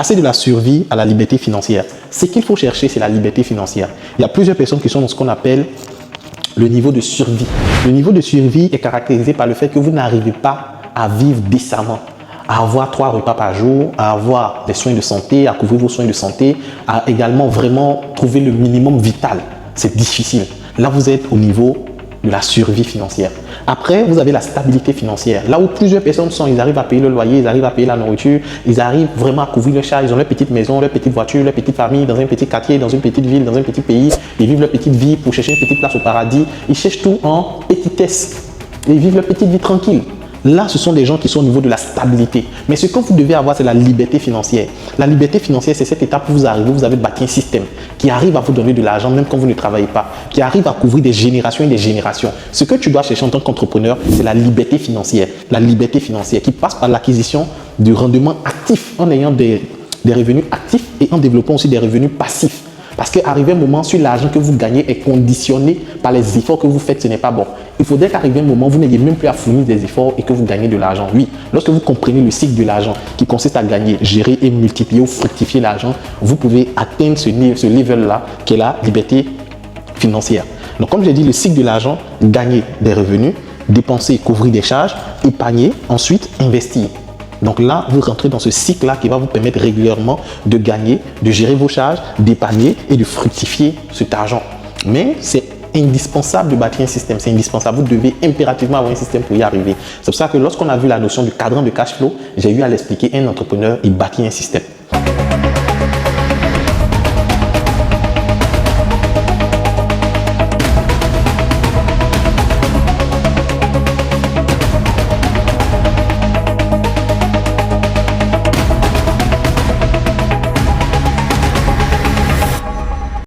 Passer de la survie à la liberté financière. Ce qu'il faut chercher, c'est la liberté financière. Il y a plusieurs personnes qui sont dans ce qu'on appelle le niveau de survie. Le niveau de survie est caractérisé par le fait que vous n'arrivez pas à vivre décemment, à avoir 3 repas par jour, à avoir des soins de santé, à couvrir vos soins de santé, à également vraiment trouver le minimum vital. C'est difficile. Là, vous êtes au niveau de la survie financière. Après, vous avez la stabilité financière. Là où plusieurs personnes sont, ils arrivent à payer le loyer, ils arrivent à payer la nourriture, ils arrivent vraiment à couvrir le charge, ils ont leur petite maison, leur petite voiture, leur petite famille, dans un petit quartier, dans une petite ville, dans un petit pays. Ils vivent leur petite vie pour chercher une petite place au paradis. Ils cherchent tout en petitesse. Ils vivent leur petite vie tranquille. Là, ce sont des gens qui sont au niveau de la stabilité. Mais ce que vous devez avoir, c'est la liberté financière. La liberté financière, c'est cette étape où vous arrivez, vous avez bâti un système qui arrive à vous donner de l'argent même quand vous ne travaillez pas, qui arrive à couvrir des générations et des générations. Ce que tu dois chercher en tant qu'entrepreneur, c'est la liberté financière. La liberté financière qui passe par l'acquisition du rendement actif en ayant des revenus actifs et en développant aussi des revenus passifs. Parce qu'arriver un moment, sur l'argent que vous gagnez est conditionné par les efforts que vous faites, ce n'est pas bon. Il faudrait qu'arriver un moment, vous n'ayez même plus à fournir des efforts et que vous gagnez de l'argent. Oui, lorsque vous comprenez le cycle de l'argent qui consiste à gagner, gérer et multiplier ou fructifier l'argent, vous pouvez atteindre ce level-là qui est la liberté financière. Donc comme j'ai dit, le cycle de l'argent, gagner des revenus, dépenser, couvrir des charges, épargner, ensuite investir. Donc là, vous rentrez dans ce cycle-là qui va vous permettre régulièrement de gagner, de gérer vos charges, d'épargner et de fructifier cet argent. Mais c'est indispensable de bâtir un système, c'est indispensable. Vous devez impérativement avoir un système pour y arriver. C'est pour ça que lorsqu'on a vu la notion du cadran de cash flow, j'ai eu à l'expliquer. Un entrepreneur, il bâtit un système.